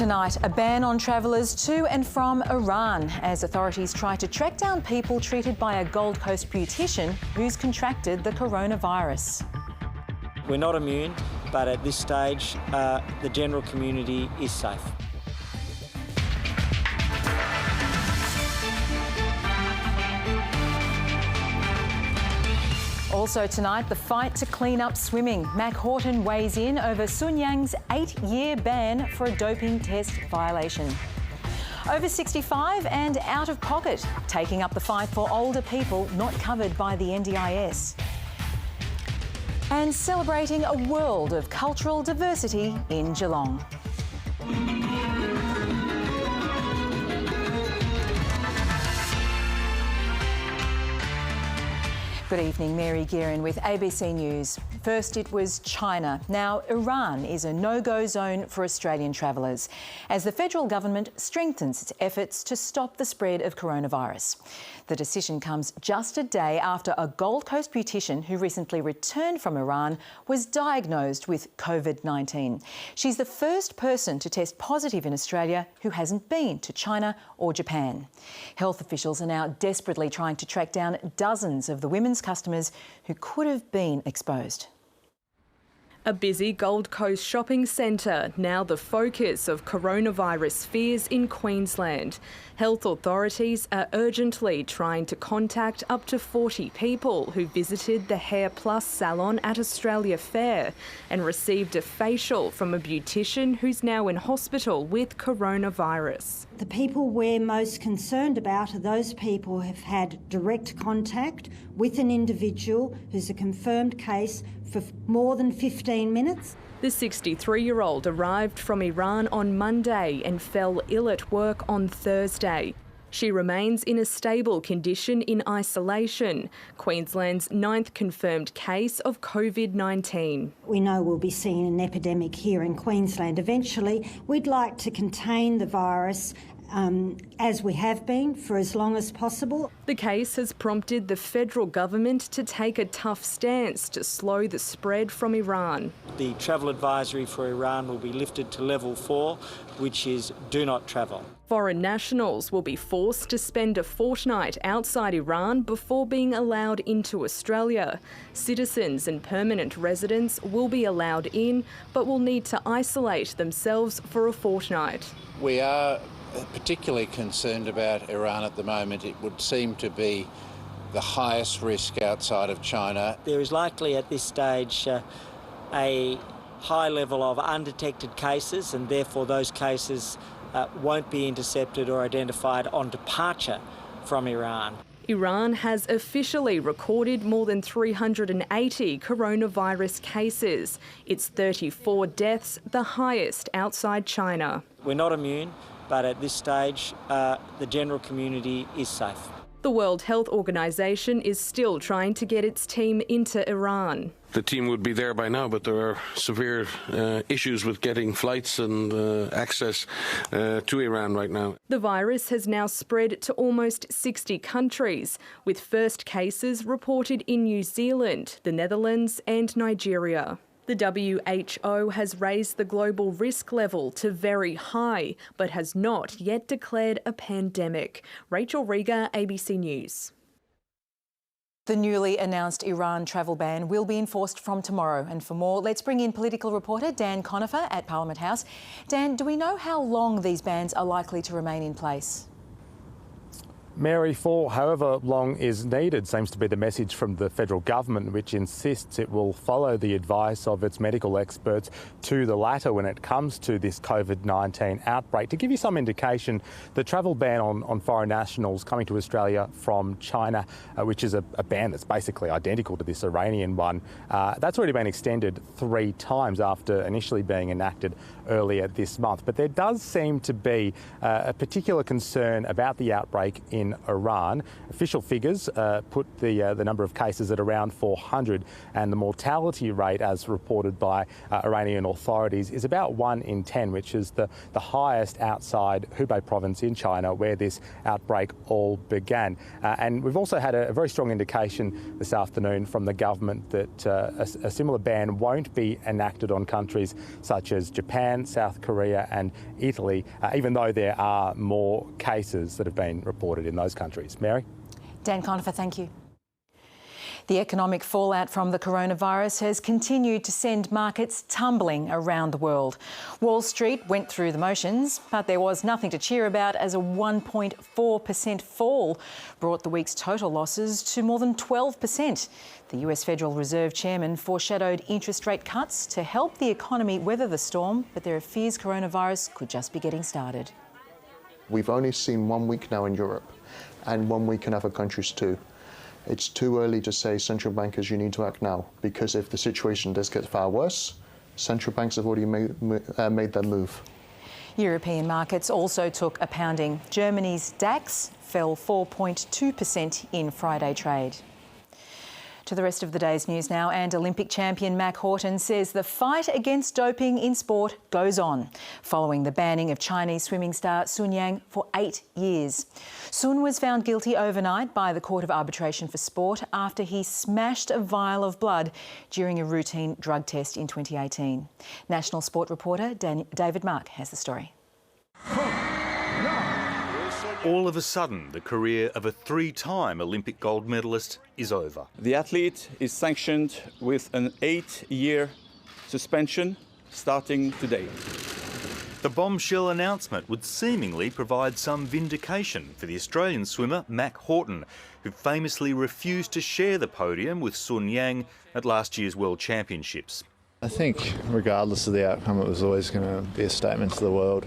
Tonight, a ban on travellers to and from Iran as authorities try to track down people treated by a Gold Coast beautician who's contracted the coronavirus. We're not immune, but at this stage, the general community is safe. Also tonight, the fight to clean up swimming. Mac Horton weighs in over Sun Yang's 8-year ban for a doping test violation. Over 65 and out of pocket, taking up the fight for older people not covered by the NDIS. And celebrating a world of cultural diversity in Geelong. Good evening, Mary Gearin with ABC News. First it was China. Now Iran is a no-go zone for Australian travellers as the federal government strengthens its efforts to stop the spread of coronavirus. The decision comes just a day after a Gold Coast beautician who recently returned from Iran was diagnosed with COVID-19. She's the first person to test positive in Australia who hasn't been to China or Japan. Health officials are now desperately trying to track down dozens of the women's customers who could have been exposed. A busy Gold Coast shopping centre, now the focus of coronavirus fears in Queensland. Health authorities are urgently trying to contact up to 40 people who visited the Hair Plus salon at Australia Fair and received a facial from a beautician who's now in hospital with coronavirus. The people we're most concerned about are those people who have had direct contact with an individual who's a confirmed case for more than 15 minutes. The 63-year-old arrived from Iran on Monday and fell ill at work on Thursday. She remains in a stable condition in isolation, Queensland's 9th confirmed case of COVID-19. We know we'll be seeing an epidemic here in Queensland eventually. We'd like to contain the virus as we have been for as long as possible. The case has prompted the federal government to take a tough stance to slow the spread from Iran. The travel advisory for Iran will be lifted to level 4, which is do not travel. Foreign nationals will be forced to spend a fortnight outside Iran before being allowed into Australia. Citizens and permanent residents will be allowed in, but will need to isolate themselves for a fortnight. We are particularly concerned about Iran at the moment. It would seem to be the highest risk outside of China. There is likely at this stage a high level of undetected cases, and therefore those cases won't be intercepted or identified on departure from Iran. Iran has officially recorded more than 380 coronavirus cases. It's 34 deaths, the highest outside China. We're not immune, but at this stage, the general community is safe. The World Health Organization is still trying to get its team into Iran. The team would be there by now, but there are severe issues with getting flights and access to Iran right now. The virus has now spread to almost 60 countries, with first cases reported in New Zealand, the Netherlands and Nigeria. The WHO has raised the global risk level to very high, but has not yet declared a pandemic. Rachel Rieger, ABC News. The newly announced Iran travel ban will be enforced from tomorrow. And for more, let's bring in political reporter Dan Conifer at Parliament House. Dan, do we know how long these bans are likely to remain in place? Mary, for however long is needed seems to be the message from the federal government, which insists it will follow the advice of its medical experts to the latter when it comes to this COVID-19 outbreak. To give you some indication, the travel ban on foreign nationals coming to Australia from China, which is a ban that's basically identical to this Iranian one, that's already been extended 3 times after initially being enacted earlier this month. But there does seem to be a particular concern about the outbreak in in Iran. Official figures put the number of cases at around 400, and the mortality rate, as reported by Iranian authorities, is about 1 in 10, which is the highest outside Hubei province in China, where this outbreak all began. And we've also had a very strong indication this afternoon from the government that a similar ban won't be enacted on countries such as Japan, South Korea and Italy, even though there are more cases that have been reported in those countries. Mary? Dan Conifer, thank you. The economic fallout from the coronavirus has continued to send markets tumbling around the world. Wall Street went through the motions, but there was nothing to cheer about as a 1.4% fall brought the week's total losses to more than 12%. The US Federal Reserve Chairman foreshadowed interest rate cuts to help the economy weather the storm, but there are fears coronavirus could just be getting started. We've only seen 1 week now in Europe and 1 week in other countries too. It's too early to say, central bankers, you need to act now, because if the situation does get far worse, central banks have already made their move. European markets also took a pounding. Germany's DAX fell 4.2% in Friday trade. To the rest of the day's news now, and Olympic champion Mac Horton says the fight against doping in sport goes on, following the banning of Chinese swimming star Sun Yang for 8 years. Sun was found guilty overnight by the Court of Arbitration for Sport after he smashed a vial of blood during a routine drug test in 2018. National Sport reporter David Mark has the story. All of a sudden, the career of a 3-time Olympic gold medalist is over. The athlete is sanctioned with an 8-year suspension starting today. The bombshell announcement would seemingly provide some vindication for the Australian swimmer Mac Horton, who famously refused to share the podium with Sun Yang at last year's World Championships. I think regardless of the outcome, it was always going to be a statement to the world.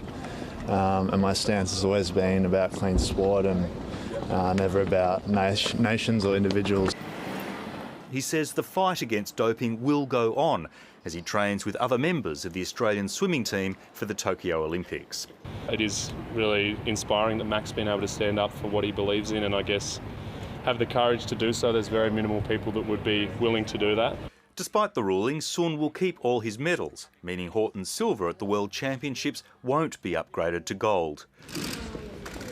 And my stance has always been about clean sport and never about nations or individuals. He says the fight against doping will go on as he trains with other members of the Australian swimming team for the Tokyo Olympics. It is really inspiring that Mac's been able to stand up for what he believes in, and I guess have the courage to do so. There's very minimal people that would be willing to do that. Despite the ruling, Sun will keep all his medals, meaning Horton's silver at the World Championships won't be upgraded to gold.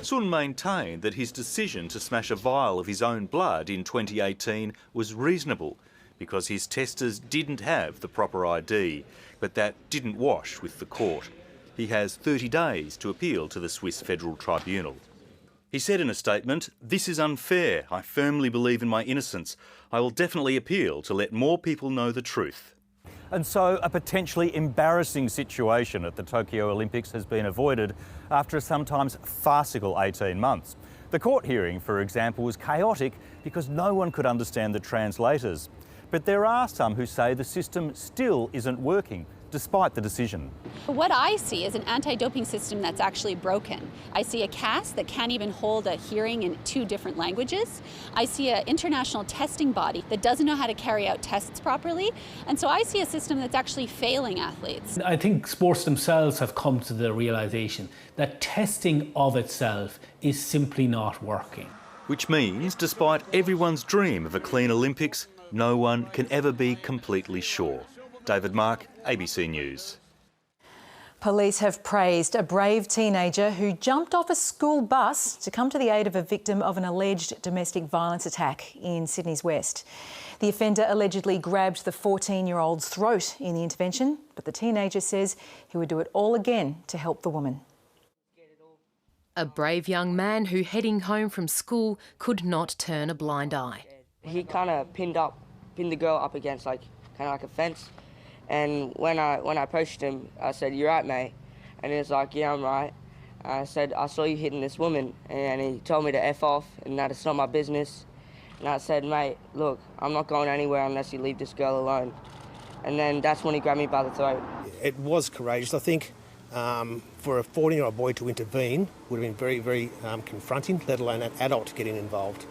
Sun maintained that his decision to smash a vial of his own blood in 2018 was reasonable because his testers didn't have the proper ID, but that didn't wash with the court. He has 30 days to appeal to the Swiss Federal Tribunal. He said in a statement, "This is unfair. I firmly believe in my innocence. I will definitely appeal to let more people know the truth." And so a potentially embarrassing situation at the Tokyo Olympics has been avoided after a sometimes farcical 18 months. The court hearing, for example, was chaotic because no one could understand the translators. But there are some who say the system still isn't working, despite the decision. What I see is an anti-doping system that's actually broken. I see a CAS that can't even hold a hearing in 2 different languages. I see an international testing body that doesn't know how to carry out tests properly. And so I see a system that's actually failing athletes. I think sports themselves have come to the realisation that testing of itself is simply not working. Which means, despite everyone's dream of a clean Olympics, no one can ever be completely sure. David Mark, ABC News. Police have praised a brave teenager who jumped off a school bus to come to the aid of a victim of an alleged domestic violence attack in Sydney's West. The offender allegedly grabbed the 14-year-old's throat in the intervention, but the teenager says he would do it all again to help the woman. A brave young man who, heading home from school, could not turn a blind eye. He kind of pinned the girl up against kind of like a fence. And when I approached him, I said, "You right, mate?" And he was like, "Yeah, I'm right." I said, "I saw you hitting this woman." And he told me to F off and that it's not my business. And I said, "Mate, look, I'm not going anywhere unless you leave this girl alone." And then that's when he grabbed me by the throat. It was courageous. I think for a 14-year-old boy to intervene would have been very, very confronting, let alone an adult getting involved.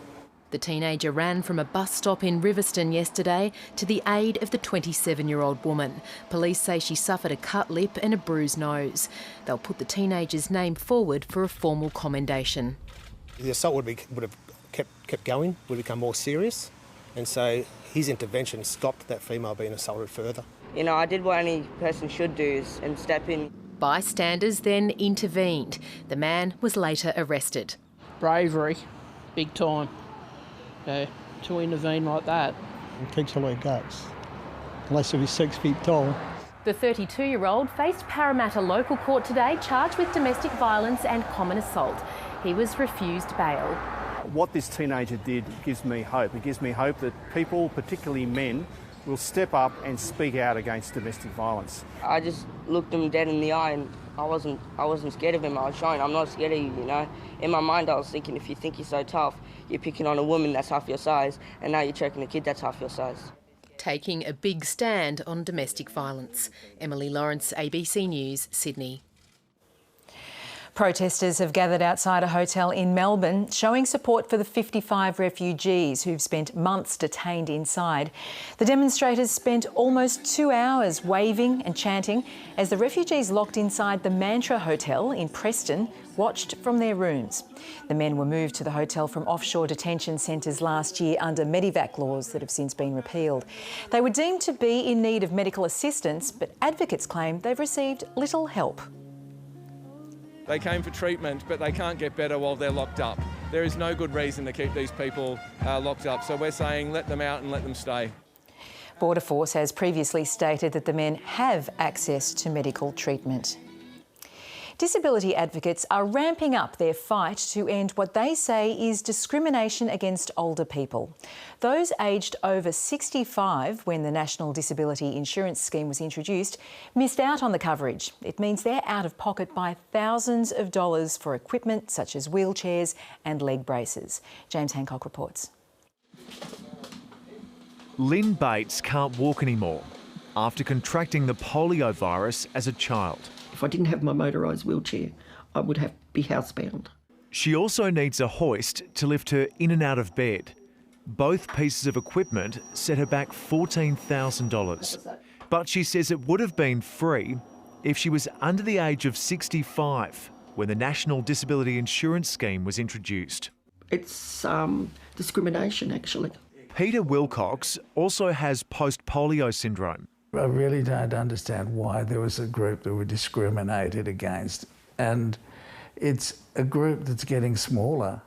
The teenager ran from a bus stop in Riverstone yesterday to the aid of the 27-year-old woman. Police say she suffered a cut lip and a bruised nose. They'll put the teenager's name forward for a formal commendation. The assault would have kept going, would become more serious, and so his intervention stopped that female being assaulted further. You know, I did what any person should do and step in. Bystanders then intervened. The man was later arrested. Bravery, big time, to intervene like that. It takes a lot of guts, unless he was 6 feet tall. The 32-year-old faced Parramatta local court today, charged with domestic violence and common assault. He was refused bail. What this teenager did gives me hope. It gives me hope that people, particularly men, will step up and speak out against domestic violence. I just looked him dead in the eye and I wasn't scared of him. I was showing I'm not scared of you, you know. In my mind I was thinking, if you think you're so tough, you're picking on a woman that's half your size, and now you're choking a kid that's half your size. Taking a big stand on domestic violence. Emily Lawrence, ABC News, Sydney. Protesters have gathered outside a hotel in Melbourne, showing support for the 55 refugees who've spent months detained inside. The demonstrators spent almost 2 hours waving and chanting as the refugees locked inside the Mantra Hotel in Preston watched from their rooms. The men were moved to the hotel from offshore detention centres last year under Medivac laws that have since been repealed. They were deemed to be in need of medical assistance, but advocates claim they've received little help. They came for treatment, but they can't get better while they're locked up. There is no good reason to keep these people locked up, so we're saying let them out and let them stay. Border Force has previously stated that the men have access to medical treatment. Disability advocates are ramping up their fight to end what they say is discrimination against older people. Those aged over 65 when the National Disability Insurance Scheme was introduced missed out on the coverage. It means they're out of pocket by thousands of dollars for equipment such as wheelchairs and leg braces. James Hancock reports. Lynn Bates can't walk anymore after contracting the polio virus as a child. If I didn't have my motorised wheelchair, I would be housebound. She also needs a hoist to lift her in and out of bed. Both pieces of equipment set her back $14,000. But she says it would have been free if she was under the age of 65 when the National Disability Insurance Scheme was introduced. It's discrimination, actually. Peter Wilcox also has post-polio syndrome. I really don't understand why there was a group that were discriminated against, and it's a group that's getting smaller.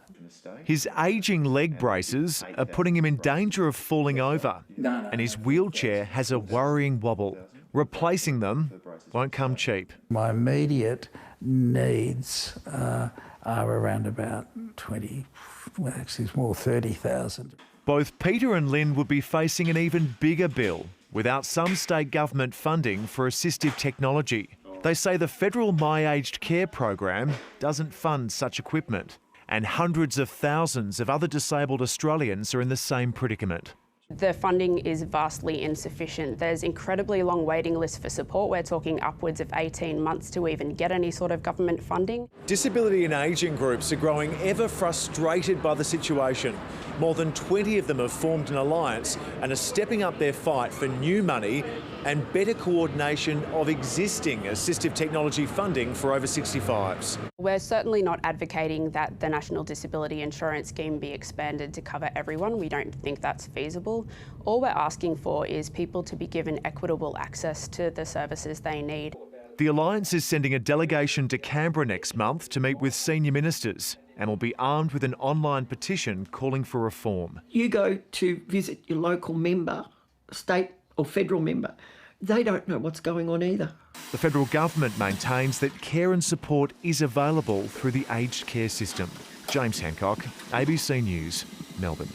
His ageing leg braces are putting him in danger of falling over, and his wheelchair has a worrying wobble. Replacing them won't come cheap. My immediate needs are around about 30,000. Both Peter and Lynn would be facing an even bigger bill without some state government funding for assistive technology. They say the federal My Aged Care program doesn't fund such equipment, and hundreds of thousands of other disabled Australians are in the same predicament. The funding is vastly insufficient. There's incredibly long waiting lists for support. We're talking upwards of 18 months to even get any sort of government funding. Disability and ageing groups are growing ever frustrated by the situation. More than 20 of them have formed an alliance and are stepping up their fight for new money and better coordination of existing assistive technology funding for over 65s. We're certainly not advocating that the National Disability Insurance Scheme be expanded to cover everyone. We don't think that's feasible. All we're asking for is people to be given equitable access to the services they need. The Alliance is sending a delegation to Canberra next month to meet with senior ministers and will be armed with an online petition calling for reform. You go to visit your local member, state or federal member, they don't know what's going on either. The federal government maintains that care and support is available through the aged care system. James Hancock, ABC News, Melbourne.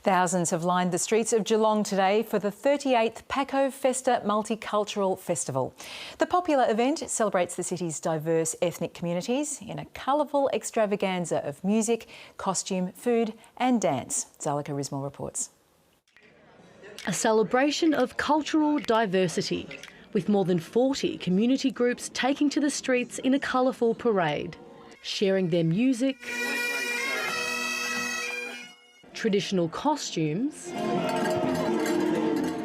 Thousands have lined the streets of Geelong today for the 38th Paco Festa Multicultural Festival. The popular event celebrates the city's diverse ethnic communities in a colourful extravaganza of music, costume, food and dance. Zalika Rismal reports. A celebration of cultural diversity, with more than 40 community groups taking to the streets in a colourful parade, sharing their music, traditional costumes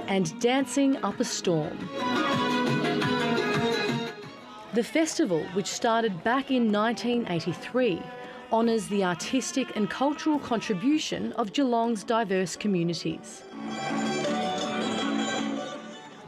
and dancing up a storm. The festival, which started back in 1983, honours the artistic and cultural contribution of Geelong's diverse communities.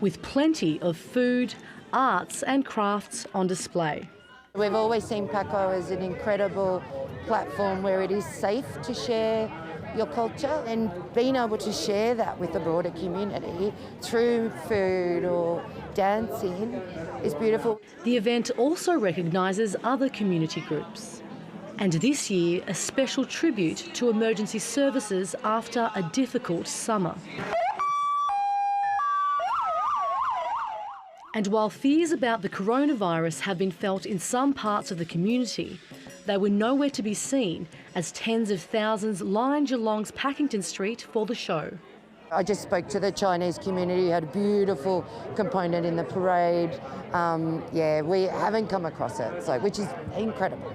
With plenty of food, arts and crafts on display. We've always seen Paco as an incredible platform where it is safe to share your culture, and being able to share that with the broader community through food or dancing is beautiful. The event also recognises other community groups. And this year, a special tribute to emergency services after a difficult summer. And while fears about the coronavirus have been felt in some parts of the community, they were nowhere to be seen as tens of thousands lined Geelong's Packington Street for the show. I just spoke to the Chinese community, who had a beautiful component in the parade. We haven't come across it, which is incredible,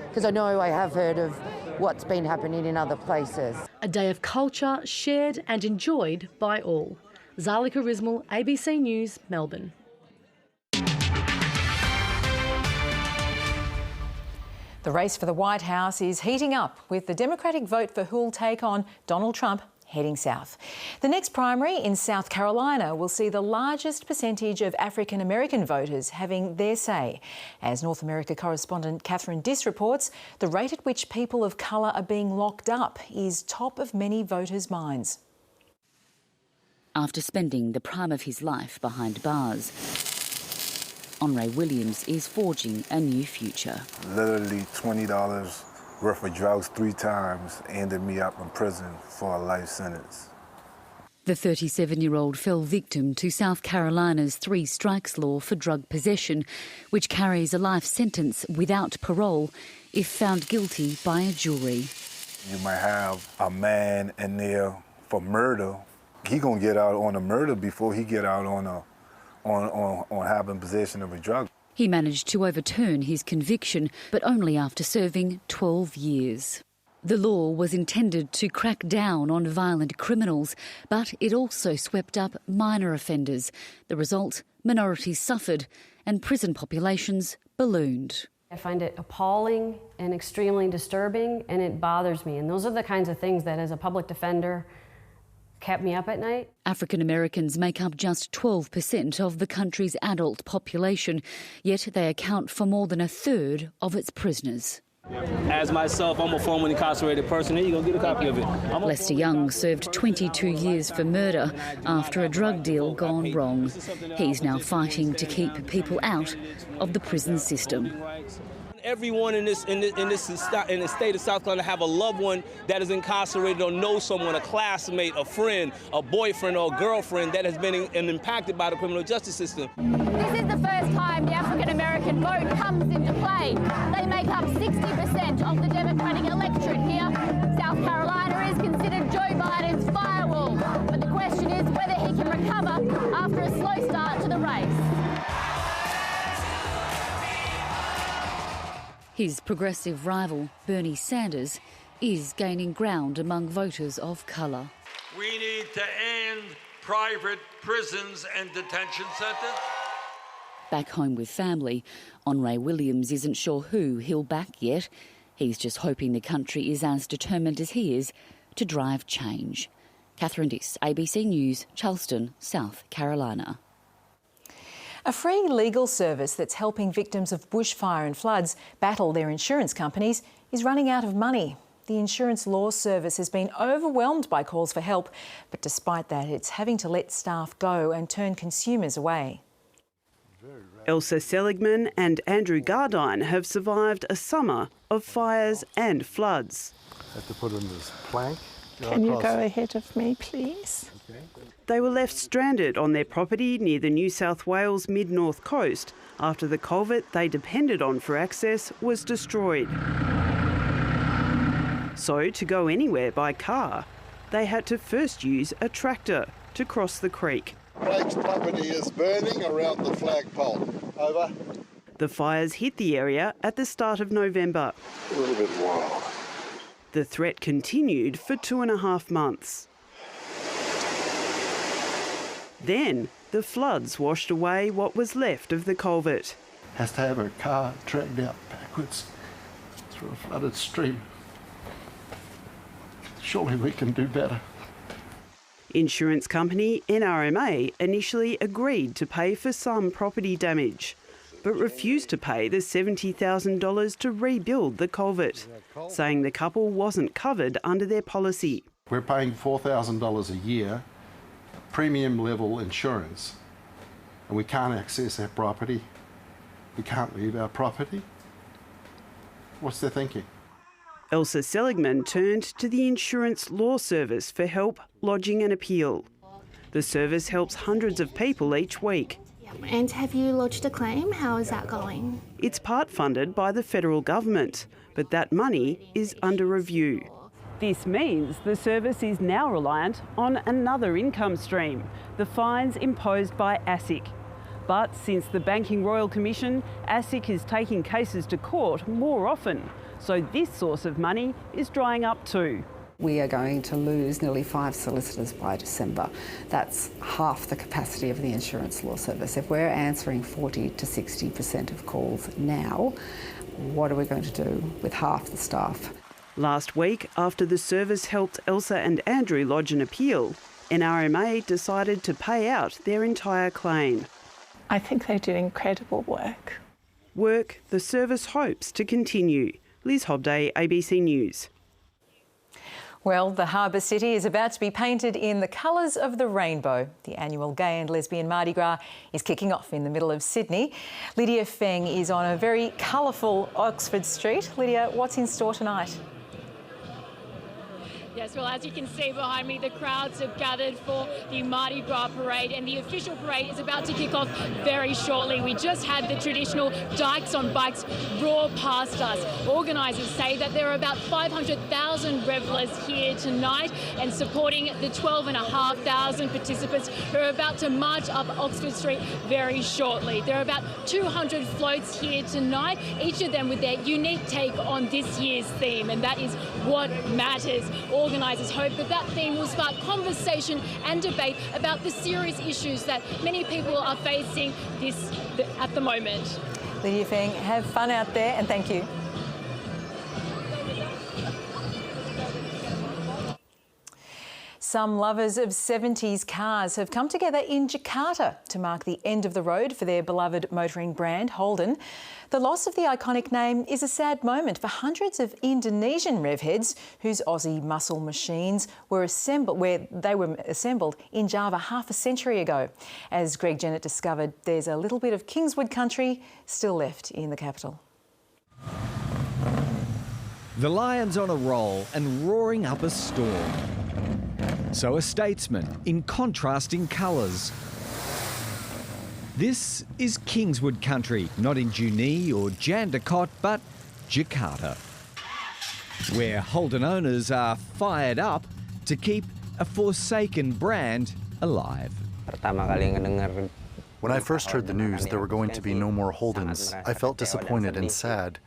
because I know I have heard of what's been happening in other places. A day of culture shared and enjoyed by all. Zalika Rismal, ABC News, Melbourne. The race for the White House is heating up, with the Democratic vote for who'll take on Donald Trump heading south. The next primary in South Carolina will see the largest percentage of African American voters having their say. As North America correspondent Catherine Diss reports, the rate at which people of colour are being locked up is top of many voters' minds. After spending the prime of his life behind bars, Onray Williams is forging a new future. Literally $20 worth of drugs 3 times ended me up in prison for a life sentence. The 37-year-old fell victim to South Carolina's 3 strikes law for drug possession, which carries a life sentence without parole if found guilty by a jury. You might have a man in there for murder. He gonna get out on a murder before he get out on having possession of a drug. He managed to overturn his conviction, but only after serving 12 years. The law was intended to crack down on violent criminals, but it also swept up minor offenders. The result, minorities suffered and prison populations ballooned. I find it appalling and extremely disturbing, and it bothers me. And those are the kinds of things that, as a public defender, kept me up at night. African Americans make up just 12% of the country's adult population, yet they account for more than a third of its prisoners. As myself, I'm a formerly incarcerated person. Here you go, get a copy of it. Lester Young served 22 years for murder after a drug deal gone wrong. He's now fighting to keep people out of the prison system. Everyone in the state of South Carolina have a loved one that is incarcerated or knows someone, a classmate, a friend, a boyfriend or a girlfriend that has been impacted by the criminal justice system. This is the first time the African American vote comes into play. They make up 60% of the Democratic electorate here. South Carolina is considered Joe Biden's firewall, but the question is whether he can recover after a slow start to the race. His progressive rival, Bernie Sanders, is gaining ground among voters of colour. We need to end private prisons and detention centres. Back home with family, Onray Williams isn't sure who he'll back yet. He's just hoping the country is as determined as he is to drive change. Catherine Diss, ABC News, Charleston, South Carolina. A free legal service that's helping victims of bushfire and floods battle their insurance companies is running out of money. The Insurance Law Service has been overwhelmed by calls for help, but despite that, it's having to let staff go and turn consumers away. Elsa Seligman and Andrew Gardine have survived a summer of fires and floods. Have to put in this plank. Can you go ahead of me, please? Okay. They were left stranded on their property near the New South Wales mid-north coast after the culvert they depended on for access was destroyed. So, to go anywhere by car, they had to first use a tractor to cross the creek. Flagg's property is burning around the flagpole. Over. The fires hit the area at the start of November. A little bit wild. The threat continued for 2.5 months. Then, the floods washed away what was left of the culvert. Has to have her car dragged out backwards through a flooded stream. Surely we can do better. Insurance company NRMA initially agreed to pay for some property damage, but refused to pay the $70,000 to rebuild the culvert, saying the couple wasn't covered under their policy. We're paying $4,000 a year, premium level insurance, and we can't access our property. We can't leave our property. What's their thinking? Elsa Seligman turned to the Insurance Law Service for help lodging an appeal. The service helps hundreds of people each week. And have you lodged a claim? How is that going? It's part funded by the federal government, but that money is under review. This means the service is now reliant on another income stream, the fines imposed by ASIC. But since the Banking Royal Commission, ASIC is taking cases to court more often, so this source of money is drying up too. We are going to lose nearly 5 solicitors by December. That's half the capacity of the Insurance Law Service. If we're answering 40 to 60% of calls now, what are we going to do with half the staff? Last week, after the service helped Elsa and Andrew lodge an appeal, NRMA decided to pay out their entire claim. I think they do incredible work. Work the service hopes to continue. Liz Hobday, ABC News. Well, the harbour city is about to be painted in the colours of the rainbow. The annual gay and lesbian Mardi Gras is kicking off in the middle of Sydney. Lydia Feng is on a very colourful Oxford Street. Lydia, what's in store tonight? Yes, well, as you can see behind me, the crowds have gathered for the Mardi Gras parade, and the official parade is about to kick off very shortly. We just had the traditional dykes on bikes roar past us. Organisers say that there are about 500,000 revellers here tonight and supporting the 12,500 participants who are about to march up Oxford Street very shortly. There are about 200 floats here tonight, each of them with their unique take on this year's theme, and that is what matters. Organisers hope that that theme will spark conversation and debate about the serious issues that many people are facing at the moment. Lydia Feng, have fun out there and thank you. Some lovers of 70s cars have come together in Jakarta to mark the end of the road for their beloved motoring brand, Holden. The loss of the iconic name is a sad moment for hundreds of Indonesian revheads whose Aussie muscle machines were assembled in Java half a century ago. As Greg Jennett discovered, there's a little bit of Kingswood country still left in the capital. The lion's on a roll and roaring up a storm. So a statesman in contrasting colours. This is Kingswood country, not in Junee or Jandakot, but Jakarta, where Holden owners are fired up to keep a forsaken brand alive. When I first heard the news there were going to be no more Holdens, I felt disappointed and sad.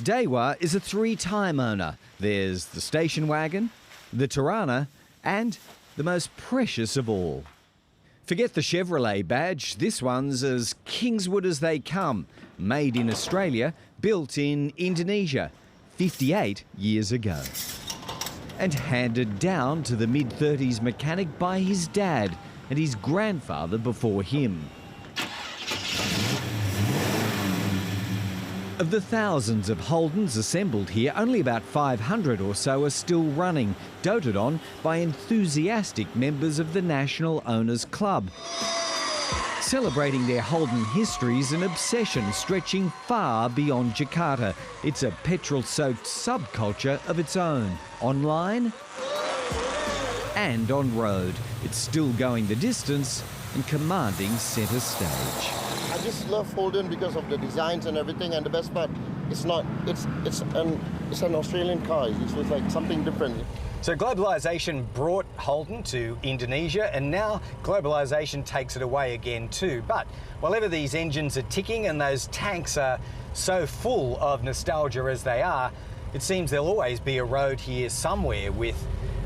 Dewa is a 3-time owner. There's the station wagon, the Tirana, and the most precious of all. Forget the Chevrolet badge, this one's as Kingswood as they come. Made in Australia, built in Indonesia, 58 years ago. And handed down to the mid-30s mechanic by his dad and his grandfather before him. Of the thousands of Holdens assembled here, only about 500 or so are still running, doted on by enthusiastic members of the National Owners Club. Celebrating their Holden history is an obsession stretching far beyond Jakarta. It's a petrol-soaked subculture of its own, online and on road. It's still going the distance and commanding centre stage. I just love Holden because of the designs and everything, and the best part, it's an Australian car. It's like something different. So globalisation brought Holden to Indonesia, and now globalisation takes it away again too. But while these engines are ticking and those tanks are so full of nostalgia as they are, it seems there'll always be a road here somewhere with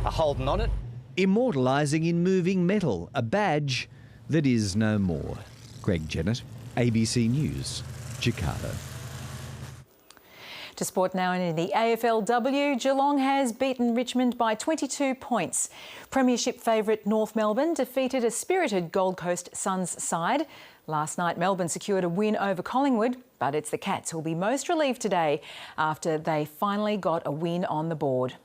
a Holden on it. Immortalising in moving metal, a badge that is no more. Greg Jennett, ABC News, Jakarta. To sport now, and in the AFLW, Geelong has beaten Richmond by 22 points. Premiership favourite North Melbourne defeated a spirited Gold Coast Suns side. Last night, Melbourne secured a win over Collingwood, but it's the Cats who'll be most relieved today after they finally got a win on the board.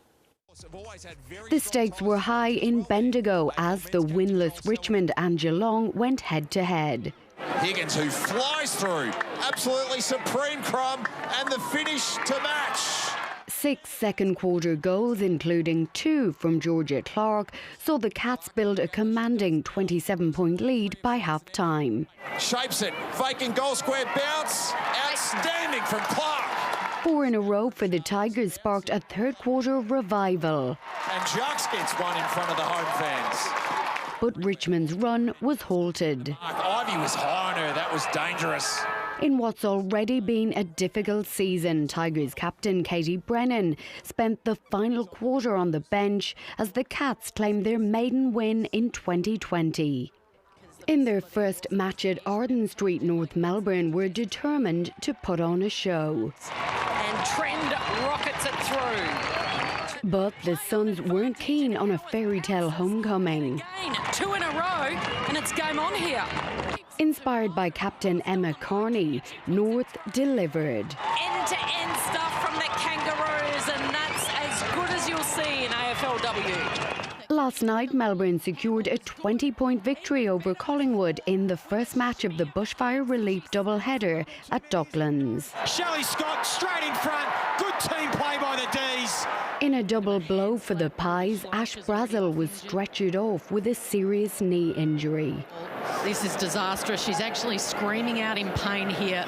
The stakes were high in Bendigo as the winless Richmond and Geelong went head-to-head. Higgins, who flies through, absolutely supreme crumb, and the finish to match. 6 second-quarter goals, including 2 from Georgia Clark, saw the Cats build a commanding 27-point lead by half-time. Shapes it, vacant goal square bounce, outstanding from Clark. 4 in a row for the Tigers sparked a third-quarter revival. And Jux gets one in front of the home fans. But Richmond's run was halted. Ivy was high on her, that was dangerous. In what's already been a difficult season, Tigers captain Katie Brennan spent the final quarter on the bench as the Cats claimed their maiden win in 2020. In their first match at Arden Street, North Melbourne were determined to put on a show. And Trend rockets it through. But the Suns weren't keen on a fairy tale homecoming. Again, 2 in a row, and it's game on here. Inspired by captain Emma Carney, North delivered. End-to-end stuff from the Kangaroos, and that's as good as you'll see in AFLW. Last night, Melbourne secured a 20-point victory over Collingwood in the first match of the bushfire relief doubleheader at Docklands. Shelley Scott straight in front, good team play by the D's. In a double blow for the Pies, Ash Brazel was stretchered off with a serious knee injury. This is disastrous. She's actually screaming out in pain here.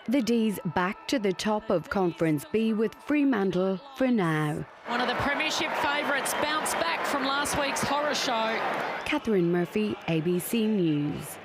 The D's back to the top of Conference B with Fremantle for now. One of the premiership favourites bounced back from last week's horror show. Catherine Murphy, ABC News.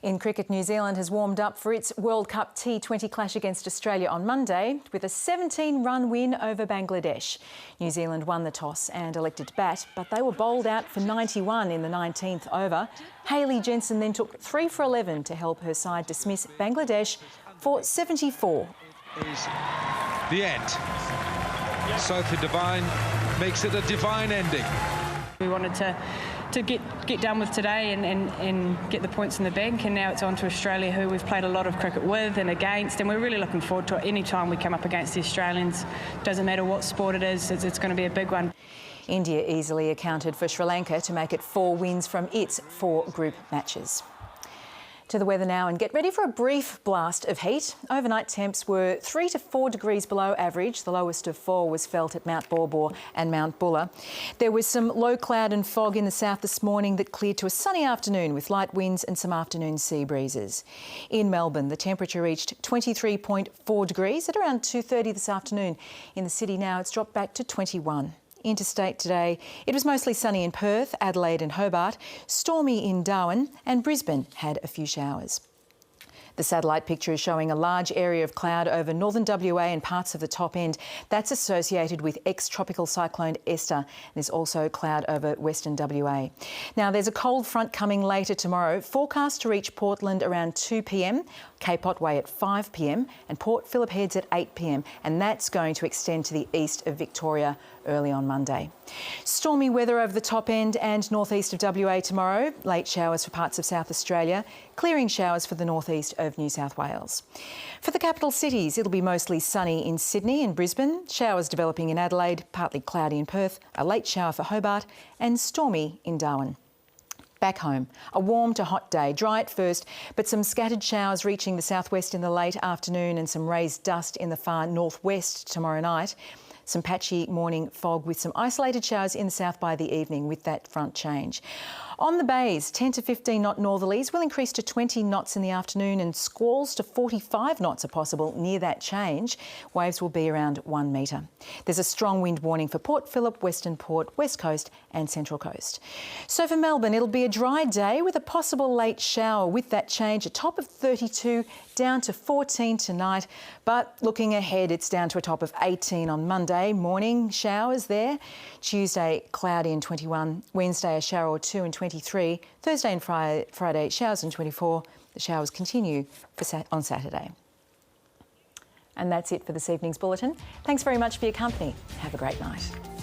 In cricket, New Zealand has warmed up for its World Cup T20 clash against Australia on Monday with a 17-run win over Bangladesh. New Zealand won the toss and elected to bat, but they were bowled out for 91 in the 19th over. Hayley Jensen then took 3 for 11 to help her side dismiss Bangladesh for 74. The end. Sophie Devine makes it a divine ending. We wanted to get done with today and get the points in the bank, and now it's on to Australia, who we've played a lot of cricket with and against, and we're really looking forward to it. Any time we come up against the Australians, doesn't matter what sport it is, it's going to be a big one. India easily accounted for Sri Lanka to make it 4 wins from its 4 group matches. To the weather now, and get ready for a brief blast of heat. Overnight temps were 3 to 4 degrees below average. The lowest of 4 was felt at Mount Baw and Mount Buller. There was some low cloud and fog in the south this morning that cleared to a sunny afternoon with light winds and some afternoon sea breezes. In Melbourne, the temperature reached 23.4 degrees at around 2:30 this afternoon. In the city now, it's dropped back to 21. Interstate today, it was mostly sunny in Perth, Adelaide and Hobart, stormy in Darwin, and Brisbane had a few showers. The satellite picture is showing a large area of cloud over northern WA and parts of the top end. That's associated with ex-tropical cyclone Esther. There's also cloud over western WA. Now, there's a cold front coming later tomorrow, forecast to reach Portland around 2 p.m, Cape Otway at 5 p.m, and Port Phillip Heads at 8 p.m, and that's going to extend to the east of Victoria early on Monday. Stormy weather over the top end and northeast of WA tomorrow. Late showers for parts of South Australia. Clearing showers for the northeast of New South Wales. For the capital cities, it'll be mostly sunny in Sydney and Brisbane. Showers developing in Adelaide, partly cloudy in Perth. A late shower for Hobart and stormy in Darwin. Back home, a warm to hot day, dry at first, but some scattered showers reaching the southwest in the late afternoon and some raised dust in the far northwest tomorrow night. Some patchy morning fog with some isolated showers in the south by the evening with that front change. On the bays, 10 to 15 knot northerlies will increase to 20 knots in the afternoon, and squalls to 45 knots are possible near that change. Waves will be around 1 metre. There's a strong wind warning for Port Phillip, Western Port, West Coast and Central Coast. So for Melbourne, it'll be a dry day with a possible late shower with that change, a top of 32 down to 14 tonight. But looking ahead, it's down to a top of 18 on Monday. Morning showers there. Tuesday, cloudy and 21. Wednesday, a shower or 2 and 23. Thursday and Friday, showers and 24. The showers continue on Saturday. And that's it for this evening's bulletin. Thanks very much for your company. Have a great night.